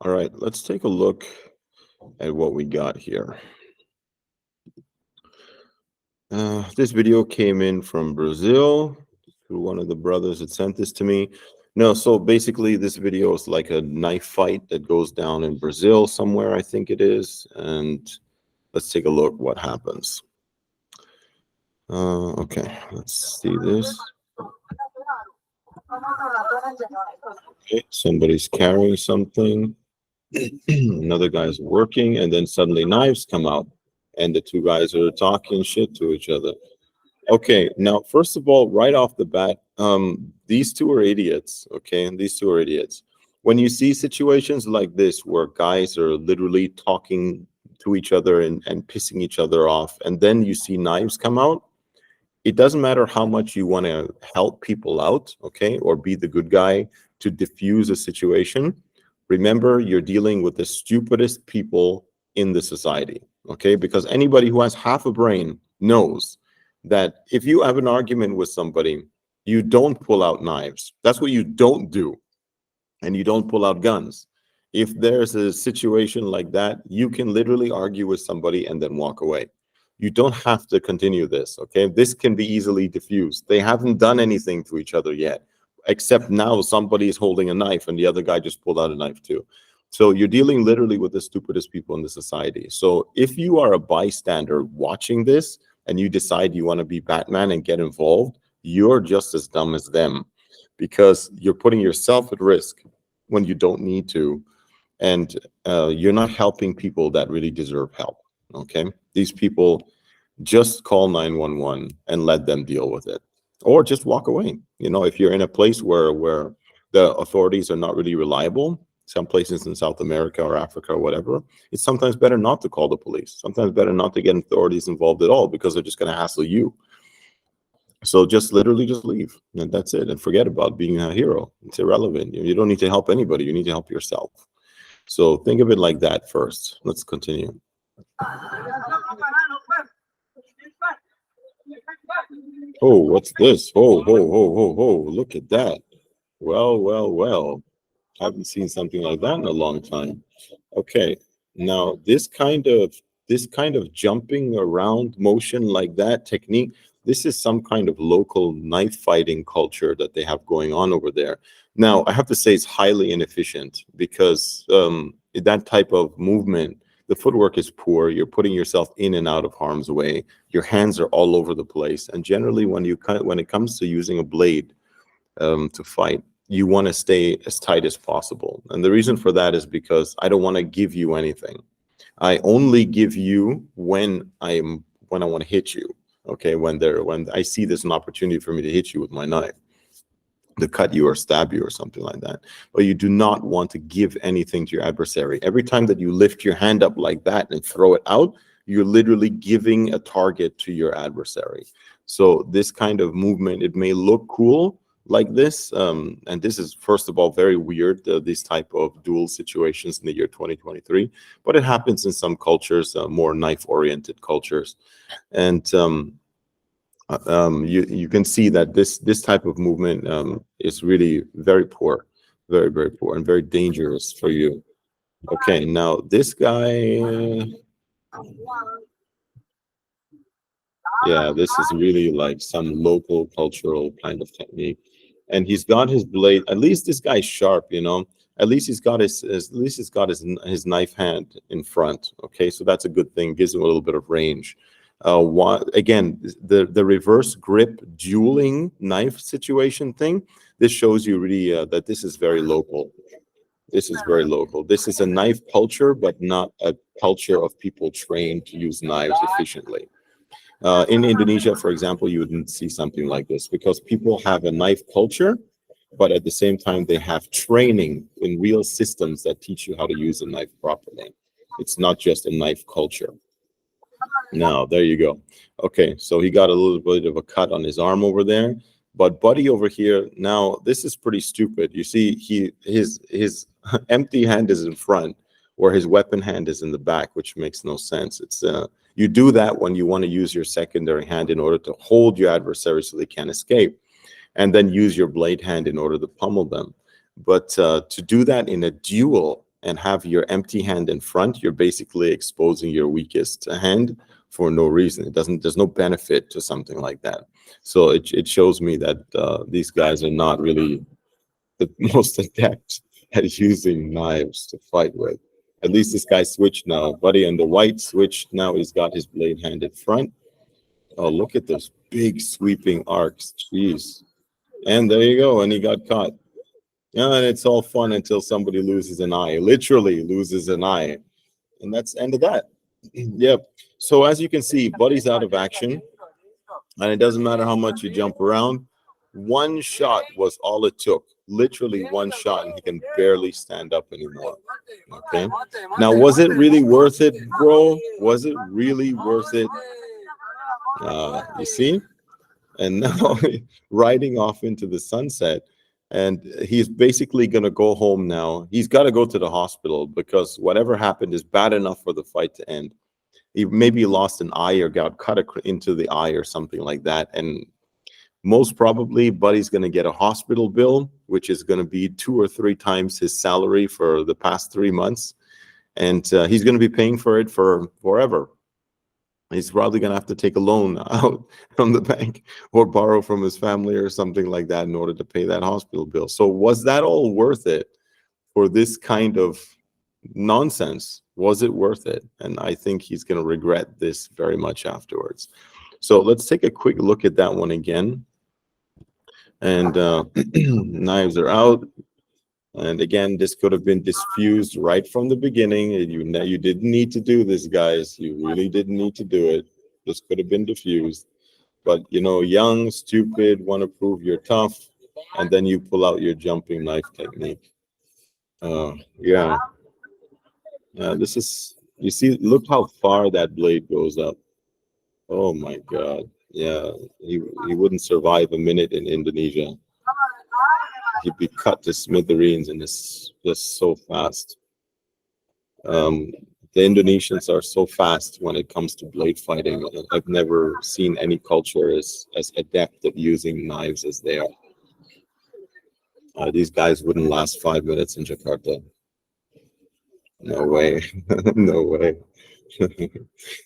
All right, let's take a look at what we got here. This video came in from Brazil through one of the brothers that sent this to me. No, so basically this video is like a knife fight that goes down in Brazil somewhere, I think it is. And let's take a look what happens. Okay, let's see this. Okay, somebody's carrying something. Another guy's working, and then suddenly knives come out, and the two guys are talking shit to each other. Okay, now first of all, right off the bat, these two are idiots. Okay, and these two are idiots. When you see situations like this where guys are literally talking to each other and pissing each other off, and then you see knives come out, it doesn't matter how much you want to help people out, okay, or be the good guy to diffuse a situation. Remember, you're dealing with the stupidest people in the society, okay? Because anybody who has half a brain knows that if you have an argument with somebody, you don't pull out knives. That's what you don't do. And you don't pull out guns. If there's a situation like that, you can literally argue with somebody and then walk away. You don't have to continue this, okay? This can be easily diffused. They haven't done anything to each other yet, except now somebody is holding a knife and the other guy just pulled out a knife too. So you're dealing literally with the stupidest people in the society. So if you are a bystander watching this and you decide you want to be Batman and get involved, you're just as dumb as them, because you're putting yourself at risk when you don't need to, and you're not helping people that really deserve help, okay? These people, just call 911 and let them deal with it, or just walk away. You know, if you're in a place where the authorities are not really reliable, some places in South America or Africa or whatever, it's sometimes better not to call the police. Sometimes better not to get authorities involved at all, because they're just going to hassle you. So just literally just leave, and that's it, and forget about being a hero. It's irrelevant. You don't need to help anybody. You need to help yourself. So think of it like that first. Let's continue. Oh, what's this? Oh, oh, oh, oh, oh, look at that. Well, well, well. Haven't seen something like that in a long time. Okay, now this kind of jumping around motion like that technique, this is some kind of local knife fighting culture that they have going on over there. Now, I have to say it's highly inefficient, because that type of movement, the footwork is poor. You're putting yourself in and out of harm's way. Your hands are all over the place. And generally, when it comes to using a blade to fight, you want to stay as tight as possible. And the reason for that is because I don't want to give you anything. I only give you when I want to hit you. Okay, when I see there's an opportunity for me to hit you with my knife, to cut you or stab you or something like that. But you do not want to give anything to your adversary. Every time that you lift your hand up like that and throw it out, you're literally giving a target to your adversary. So this kind of movement, it may look cool like this, and this is, first of all, very weird, these type of duel situations in the year 2023, but it happens in some cultures, more knife-oriented cultures. And you can see that this type of movement is really very poor, very, very poor, and very dangerous for you. Okay, now this guy, yeah, this is really like some local cultural kind of technique. And he's got his blade. At least this guy's sharp, you know. At least he's got his knife hand in front. Okay, so that's a good thing. Gives him a little bit of range. Again, the reverse grip dueling knife situation thing. This shows you really that this is very local. This is very local. This is a knife culture, but not a culture of people trained to use knives efficiently. In Indonesia, for example, you wouldn't see something like this, because people have a knife culture, but at the same time, they have training in real systems that teach you how to use a knife properly. It's not just a knife culture. Now, there you go. Okay, so he got a little bit of a cut on his arm over there, but Buddy over here, now this is pretty stupid. You see, his empty hand is in front, where his weapon hand is in the back, which makes no sense. It's you do that when you want to use your secondary hand in order to hold your adversary so they can't escape, and then use your blade hand in order to pummel them. But to do that in a duel, and have your empty hand in front, you're basically exposing your weakest hand for no reason. There's no benefit to something like that. So it shows me that these guys are not really the most adept at using knives to fight with. At least this guy switched now. Buddy on the white switched. Now he's got his blade hand in front. Oh, look at those big sweeping arcs. Jeez. And there you go. And he got caught. Yeah, and it's all fun until somebody loses an eye, literally loses an eye. And that's the end of that. Yep. So as you can see, Buddy's out of action. And it doesn't matter how much you jump around. One shot was all it took. Literally one shot, and he can barely stand up anymore. Okay. Now, was it really worth it, bro? Was it really worth it? You see? And now riding off into the sunset. And he's basically going to go home now. He's got to go to the hospital because whatever happened is bad enough for the fight to end. He maybe lost an eye or got cut into the eye or something like that. And most probably, Buddy's going to get a hospital bill, which is going to be 2 or 3 times his salary for the past 3 months. And he's going to be paying for it for forever. He's probably going to have to take a loan out from the bank or borrow from his family or something like that in order to pay that hospital bill. So was that all worth it for this kind of nonsense? Was it worth it? And I think he's going to regret this very much afterwards. So let's take a quick look at that one again. And knives are out. And again, this could have been diffused right from the beginning. You didn't need to do this, guys. You really didn't need to do it. This could have been diffused. But, you know, young, stupid, want to prove you're tough, and then you pull out your jumping knife technique. Yeah. This is, you see, look how far that blade goes up. Oh, my God. Yeah, he wouldn't survive a minute in Indonesia. He'd be cut to smithereens, and it's just so fast. The Indonesians are so fast when it comes to blade fighting. I've never seen any culture as adept at using knives as they are. These guys wouldn't last 5 minutes in Jakarta. No way. No way.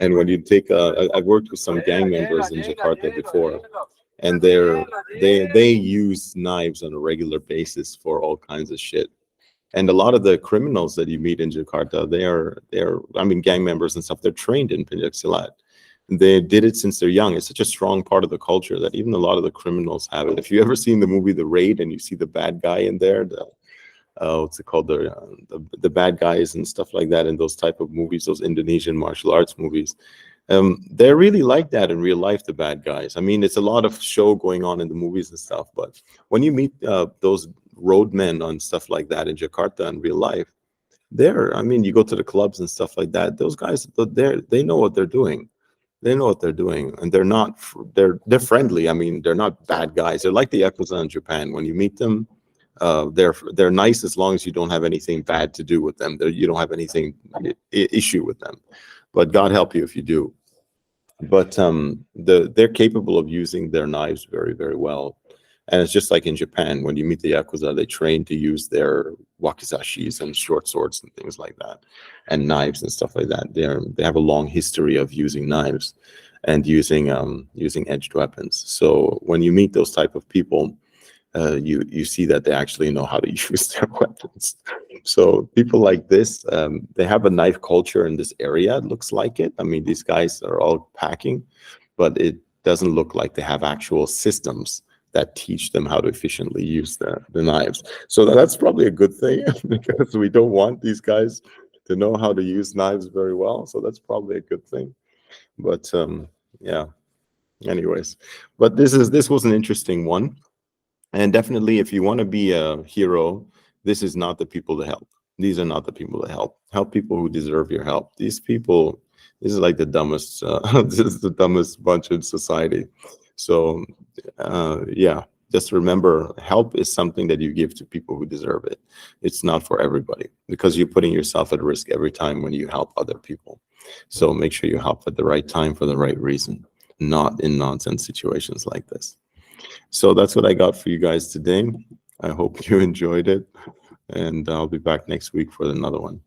And when you take, I've worked with some gang members in Jakarta before. And they use knives on a regular basis for all kinds of shit. And a lot of the criminals that you meet in Jakarta, they're I mean, gang members and stuff, they're trained in Pencaksilat. They did it since they're young. It's such a strong part of the culture that even a lot of the criminals have it. If you ever seen the movie The Raid and you see the bad guy in there, what's it called, the bad guys and stuff like that in those type of movies, those Indonesian martial arts movies. They're really like that in real life, the bad guys. I mean, it's a lot of show going on in the movies and stuff, but when you meet those roadmen on stuff like that in Jakarta in real life, I mean, you go to the clubs and stuff like that, those guys, they know what they're doing. They know what they're doing, and they're friendly. I mean, they're not bad guys. They're like the Yakuza in Japan. When you meet them, they're nice as long as you don't have anything bad to do with them. You don't have anything issue with them. But God help you if you do. But they're capable of using their knives very, very well. And it's just like in Japan, when you meet the Yakuza, they train to use their wakizashis and short swords and things like that, and knives and stuff like that. They have a long history of using knives and using edged weapons. So when you meet those type of people, you see that they actually know how to use their weapons. So people like this, they have a knife culture in this area. It looks like it. I mean, these guys are all packing, but it doesn't look like they have actual systems that teach them how to efficiently use the knives. So that's probably a good thing because we don't want these guys to know how to use knives very well. So that's probably a good thing. But yeah, anyways, but this was an interesting one. And definitely, if you want to be a hero, this is not the people to help. These are not the people to help. Help people who deserve your help. These people, this is like the dumbest, this is the dumbest bunch in society. So, yeah, just remember, help is something that you give to people who deserve it. It's not for everybody, because you're putting yourself at risk every time when you help other people. So make sure you help at the right time for the right reason, not in nonsense situations like this. So that's what I got for you guys today. I hope you enjoyed it. and I'll be back next week for another one.